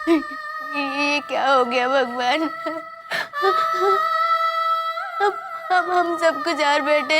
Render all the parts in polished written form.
ये क्या हो गया भगवान। हम सब कुछ हार बैठे।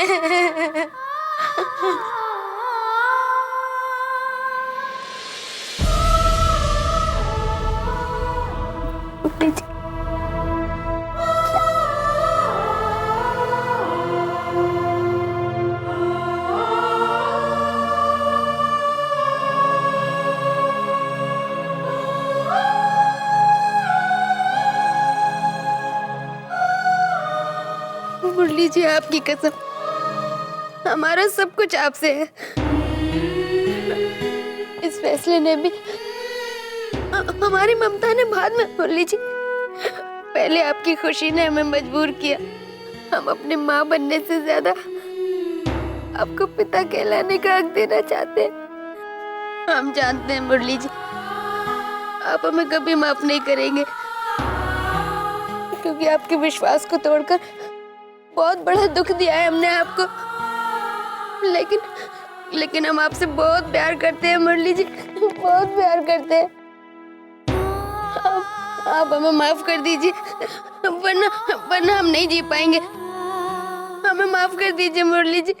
मुरली जी, आपकी कसम, हमारा सब कुछ आपसे है। इस फैसले ने भी हमारी ममता ने बाद में, मुरली जी, पहले आपकी खुशी ने हमें मजबूर किया। हम अपने माँ बनने से ज्यादा आपको पिता कहलाने का हक देना चाहते हैं। हम जानते हैं मुरली जी, आप हमें कभी माफ नहीं करेंगे, क्योंकि आपके विश्वास को तोड़कर बहुत बड़ा दुख दिया है हमने आपको। लेकिन हम आपसे बहुत प्यार करते हैं मुरली जी, बहुत प्यार करते हैं। आप हमें माफ कर दीजिए, वरना हम नहीं जी पाएंगे। हमें माफ कर दीजिए मुरली जी।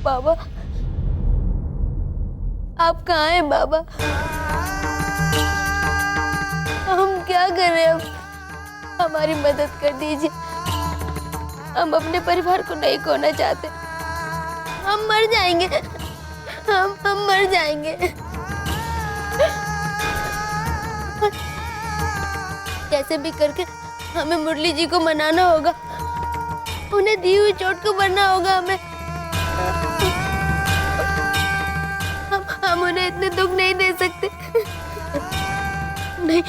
बाबा, आप कहाँ हैं बाबा? हम क्या कर रहे हैं अब? हमारी मदद कर दीजिए। हम अपने परिवार को नहीं खोना चाहते। हम मर जाएंगे, हम मर जाएंगे। कैसे भी करके हमें मुरली जी को मनाना होगा। उन्हें दी हुई चोट को भरना होगा हमें। हम उन्हें इतने दुख नहीं दे सकते। नहीं।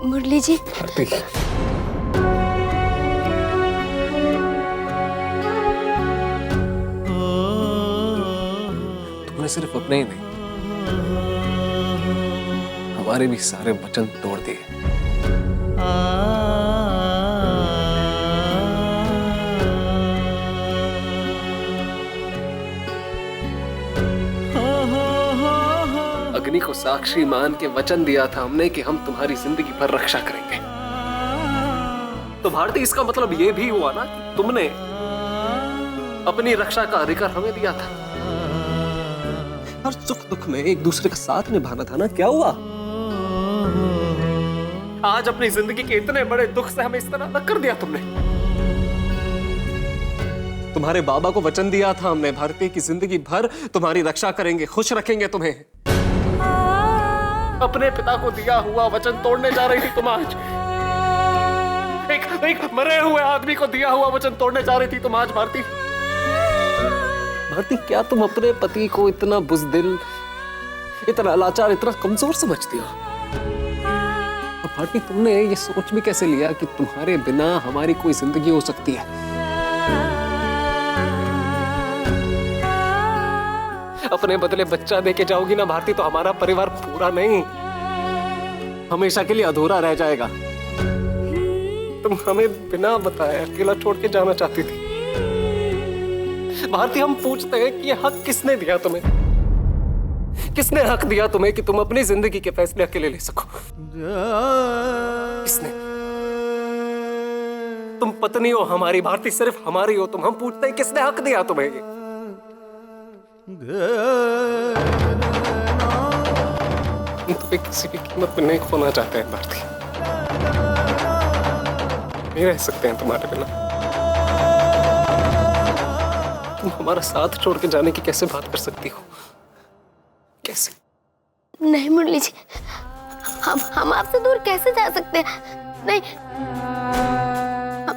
मुरली जी। आरती, तुमने सिर्फ अपने ही नहीं, हमारे भी सारे वचन तोड़ दिए। अग्नि को साक्षी मान के वचन दिया था हमने कि हम तुम्हारी जिंदगी भर रक्षा करेंगे। तो भारती, इसका मतलब ये भी हुआ ना कि तुमने अपनी रक्षा का अधिकार हमें दिया था। हर सुख दुख में एक दूसरे का साथ निभाना था ना। क्या हुआ? आज अपनी जिंदगी के इतने बड़े दुख से हमें इस तरह अलग कर दिया तुमने। तुम्हारे बाबा को वचन दिया था हमने, भारती की जिंदगी भर तुम्हारी रक्षा करेंगे, खुश रखेंगे तुम्हें। अपने पिता को दिया हुआ वचन तोड़ने जा रही थी तुम आज। एक मरे हुए आदमी को दिया हुआ वचन तोड़ने जा रही थी तुम आज। भारती, भारती, क्या तुम अपने पति को इतना बुज़दिल, इतना लाचार, इतना कमजोर समझती हो? और भारती, तुमने ये सोच भी कैसे लिया कि तुम्हारे बिना हमारी कोई जिंदगी हो सकती है? अपने बदले बच्चा देके जाओगी ना भारती, तो हमारा परिवार पूरा नहीं, हमेशा के लिए अधूरा रह जाएगा। तुम हमें बिना बताए अकेला छोड़ के जाना चाहती थी। भारती, हम पूछते हैं कि ये हक किसने दिया तुम्हें? किसने हक दिया तुम्हें कि तुम अपनी जिंदगी के फैसले अकेले ले सको? किसने? तुम पत्नी हो हमारी भारती, सिर्फ हमारी हो तुम। हम पूछते हैं किसने हक दिया तुम्हें? तुम्हें किसी भी कीमत पे नहीं खोना चाहते हैं भारती। नहीं रह सकते हैं तुम्हारे बिना। तुम हमारा साथ छोड़ के जाने की कैसे बात कर सकती हो? कैसे? नहीं मुरली जी, हम आपसे दूर कैसे जा सकते हैं? नहीं,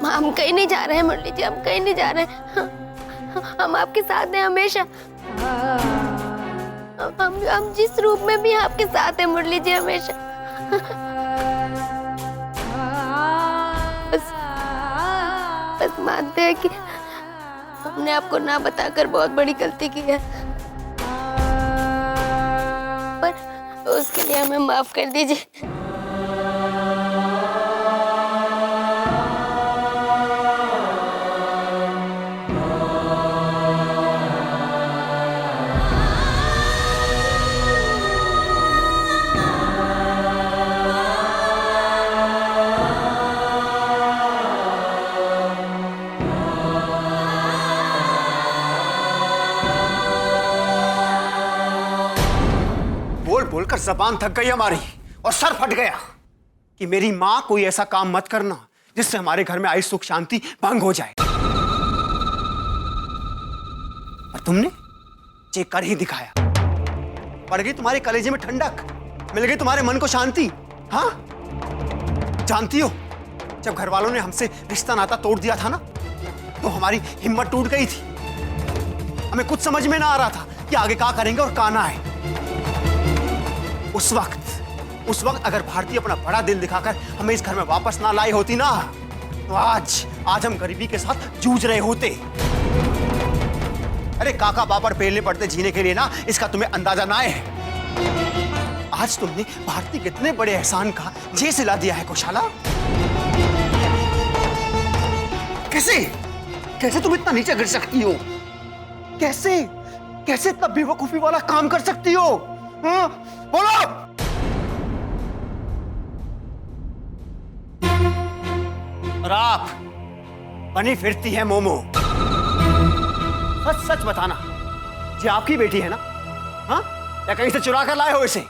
हम कहीं नहीं जा रहे हैं मुरली जी, हम कहीं नहीं जा रहे हैं। हम आपके साथ हैं हमेशा। हम जिस रूप में भी आपके साथ हैं मुरली जी, हमेशा। बस मानते हैं कि हमने आपको ना बताकर बहुत बड़ी गलती की है, पर उसके लिए हमें माफ कर दीजिए। बोलकर जबान थक गई हमारी और सर फट गया कि मेरी मां कोई ऐसा काम मत करना जिससे हमारे घर में आई सुख शांति भंग हो जाए। और तुमने चेक कर ही दिखाया। पड़ गई तुम्हारे कलेजे में ठंडक, मिल गई तुम्हारे मन को शांति। हाँ, जानती हो, जब घर वालों ने हमसे रिश्ता नाता तोड़ दिया था ना, तो हमारी हिम्मत टूट गई थी। हमें कुछ समझ में ना आ रहा था कि आगे क्या करेंगे और कहां ना आए। उस वक्त अगर भारती अपना बड़ा दिल दिखाकर हमें इस घर में वापस ना लाई होती ना, तो आज हम गरीबी के साथ जूझ रहे होते। अरे काका बापर पेलने पड़ते जीने के लिए ना, इसका तुम्हें अंदाजा ना है। आज तुमने भारती के इतने बड़े एहसान का जे सिला दिया है कुशाला। कैसे तुम इतना नीचे गिर सकती हो? कैसे इतना बेवकूफी वाला काम कर सकती हो? हाँ? बोलो। और आप बनी फिरती है मोमो। सच बताना, ये आपकी बेटी है ना? हाँ, या कहीं से चुरा कर लाए हो इसे?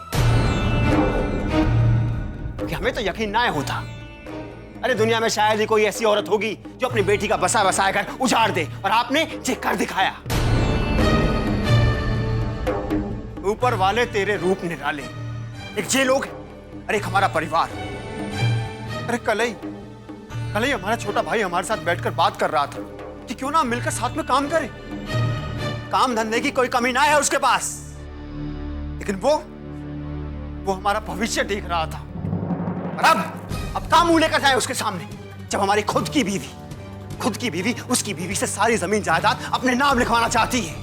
कि हमें तो यकीन ना होता। अरे दुनिया में शायद ही कोई ऐसी औरत होगी जो अपनी बेटी का बसा बसाया घर उजाड़ दे, और आपने ये कर दिखाया। ऊपर वाले तेरे रूप निराले, एक जे लोग, अरे एक हमारा परिवार। अरे कल ही हमारा छोटा भाई हमारे साथ बैठकर बात कर रहा था कि क्यों ना मिलकर साथ में काम करें। काम धंधे की कोई कमी ना है उसके पास, लेकिन वो हमारा भविष्य देख रहा था। और अब काम मुंह लेकर जाए उसके सामने, जब हमारी खुद की बीवी उसकी बीवी से सारी जमीन जायदाद अपने नाम लिखवाना चाहती है।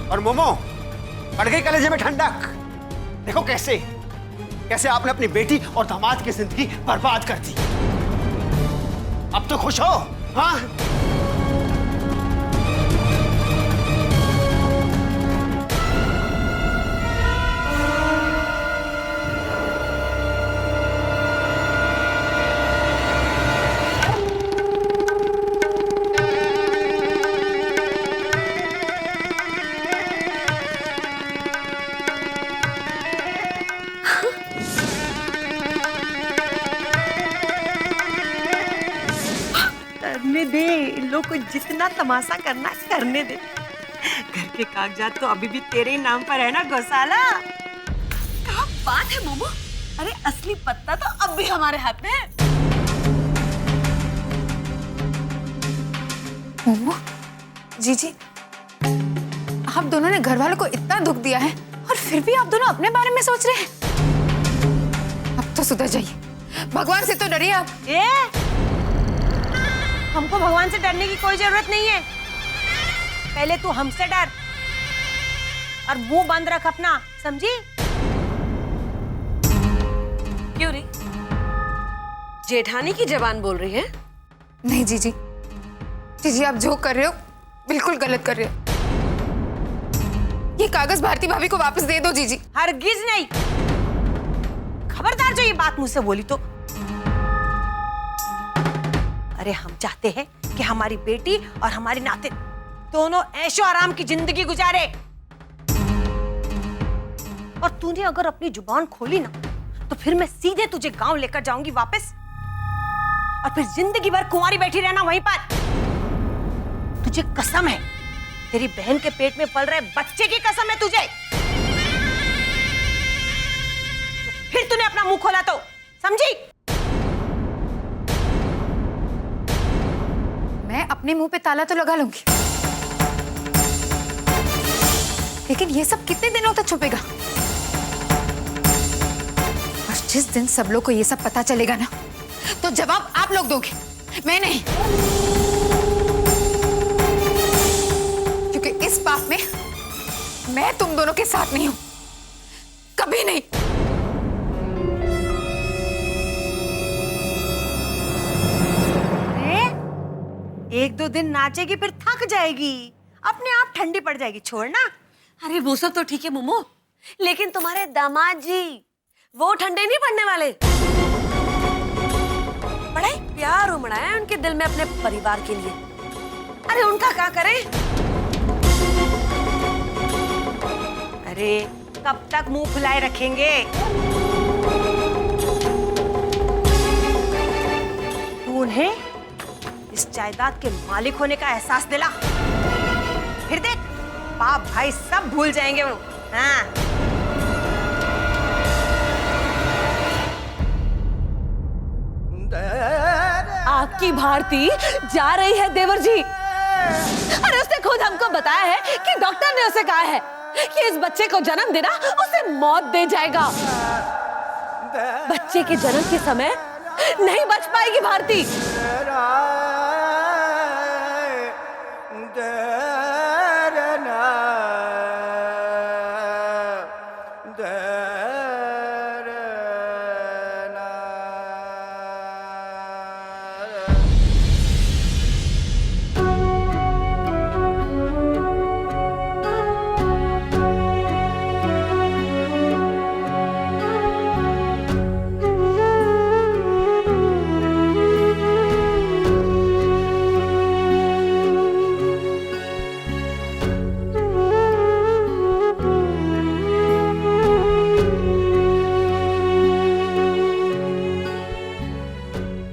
और मोमो, पड़ गई कलेजे में ठंडक। देखो कैसे आपने अपनी बेटी और दामाद की जिंदगी बर्बाद कर दी। अब तो खुश हो? हाँ? दे, इन लोग को जितना तमाशा करना करने दे। घर के कागजात तो अभी भी तेरे ही नाम पर है ना गौशाला। क्या बात है मोमो, अरे असली पत्ता तो अब भी हमारे हाथ में है। मोमो जी, आप दोनों ने घर वालों को इतना दुख दिया है और फिर भी आप दोनों अपने बारे में सोच रहे हैं। अब तो सुधर जाइए, भगवान से तो डरिए आप। हमको भगवान से डरने की कोई जरूरत नहीं है। पहले तू हमसे डर और मुंह बंद रख अपना, समझी? क्यों रे, जेठानी की जबान बोल रही है? नहीं जीजी आप जो कर रहे हो बिल्कुल गलत कर रहे हो। ये कागज भारती भाभी को वापस दे दो जीजी। हरगिज नहीं। खबरदार जो ये बात मुझसे बोली तो। अरे हम चाहते हैं कि हमारी बेटी और हमारे नाते दोनों ऐशो आराम की जिंदगी गुजारे। और तूने अगर अपनी जुबान खोली ना, तो फिर मैं सीधे तुझे गांव लेकर जाऊंगी वापस, और फिर जिंदगी भर कुंवारी बैठी रहना वहीं पर। मुझे कसम है, तेरी बहन के पेट में पल रहे बच्चे की कसम है तुझे। फिर तूने अपना मुंह खोला तो समझी? मैं अपने मुंह पे ताला तो लगा लूंगी, लेकिन ये सब कितने दिनों तक छुपेगा? और जिस दिन सब लोग को ये सब पता चलेगा ना, तो जवाब आप लोग दोगे, मैं नहीं। क्योंकि इस पाप में मैं तुम दोनों के साथ नहीं हूं, कभी नहीं। एक दो दिन नाचेगी फिर थक जाएगी, अपने आप ठंडी पड़ जाएगी, छोड़ना। अरे वो सब तो ठीक है मोमो, लेकिन तुम्हारे दामाद जी वो ठंडे नहीं पड़ने वाले। बड़ा ही प्यार उमड़ा है उनके दिल में अपने परिवार के लिए। अरे उनका क्या करें? अरे कब तक मुंह फुलाए रखेंगे? तू उन्हें इस जायदाद के मालिक होने का एहसास दिला, फिर देख बाप भाई सब भूल जाएंगे वो। हाँ। आपकी भारती जा रही है देवर जी। अरे उसने खुद हमको बताया है कि डॉक्टर ने उसे कहा है कि इस बच्चे को जन्म देना उसे मौत दे जाएगा। बच्चे के जन्म के समय नहीं बच पाएगी भारती।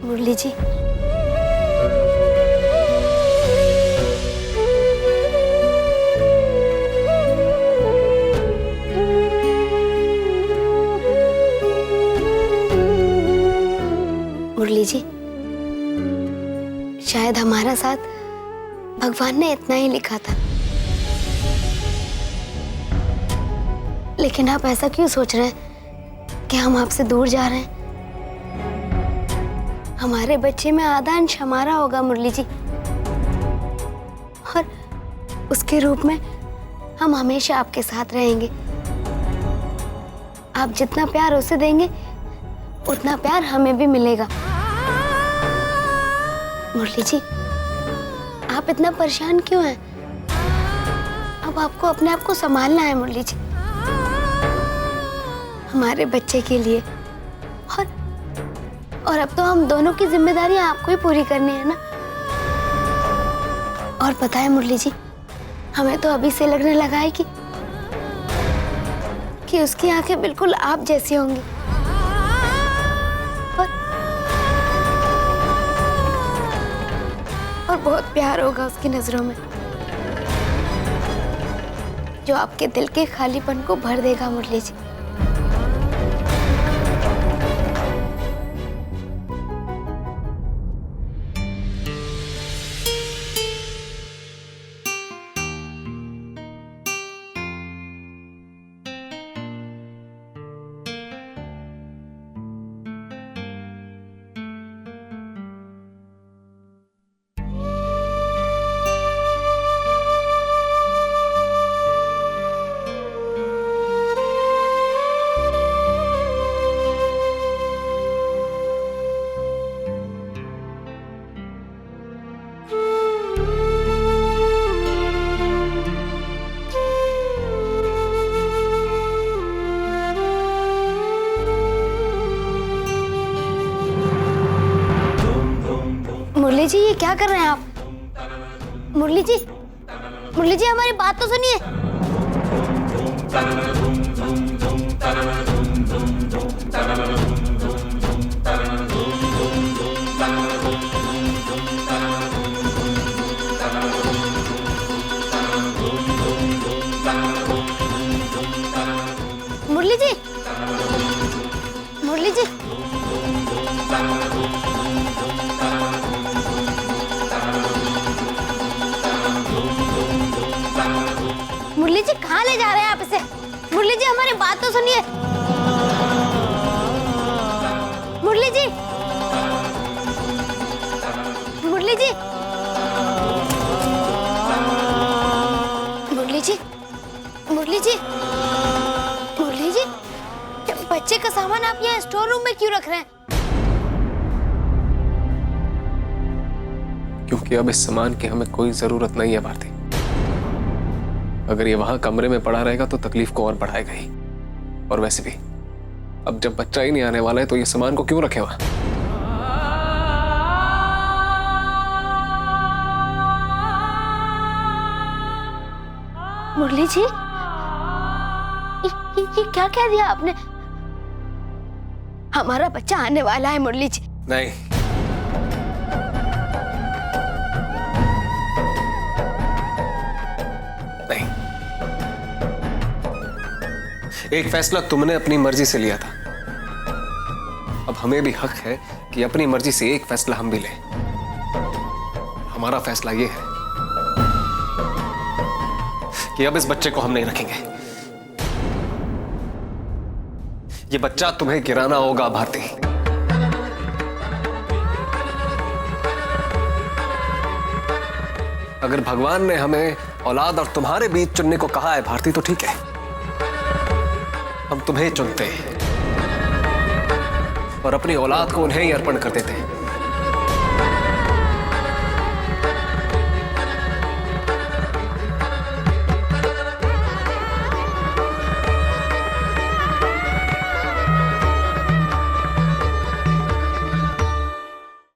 मुरली जी, मुरली जी, शायद हमारा साथ भगवान ने इतना ही लिखा था, लेकिन आप ऐसा क्यों सोच रहे हैं कि हम आपसे दूर जा रहे हैं? हमारे बच्चे में आधा अंश हमारा होगा मुरली जी, और उसके रूप में हम हमेशा आपके साथ रहेंगे। आप जितना प्यार उसे देंगे उतना प्यार हमें भी मिलेगा। मुरली जी, आप इतना परेशान क्यों हैं? अब आपको अपने आप को संभालना है मुरली जी, हमारे बच्चे के लिए। और अब तो हम दोनों की जिम्मेदारियां आपको ही पूरी करनी है ना। और पता है मुरली जी, हमें तो अभी से लगने लगा है कि उसकी आंखें बिल्कुल आप जैसी होंगी, और बहुत प्यार होगा उसकी नजरों में, जो आपके दिल के खालीपन को भर देगा मुरली जी। मुरली जी, ये क्या कर रहे हैं आप? मुरली जी, मुरली जी, हमारी बात तो सुनिए। मुरली जी कहाँ ले जा रहे हैं आप इसे? मुरली जी हमारी बात तो सुनिए। मुरली जी, मुरली जी, मुरली जी, मुरली जी, मुरली जी, बच्चे का सामान आप यहाँ स्टोर रूम में क्यों रख रहे हैं? क्योंकि अब इस सामान की हमें कोई जरूरत नहीं है भारती। अगर ये वहां कमरे में पड़ा रहेगा तो तकलीफ को और बढ़ाएगा ही। और वैसे भी अब जब बच्चा ही नहीं आने वाला है तो ये सामान को क्यों रखे वहां? मुरली जी, ये क्या कह दिया आपने? हमारा बच्चा आने वाला है मुरली जी। नहीं, नहीं। एक फैसला तुमने अपनी मर्जी से लिया था, अब हमें भी हक है कि अपनी मर्जी से एक फैसला हम भी लें। हमारा फैसला ये है कि अब इस बच्चे को हम नहीं रखेंगे। ये बच्चा तुम्हें गिराना होगा भारती। अगर भगवान ने हमें औलाद और तुम्हारे बीच चुनने को कहा है भारती तो ठीक है, हम तुम्हें चुनते हैं और अपनी औलाद को उन्हें ही अर्पण कर देते हैं।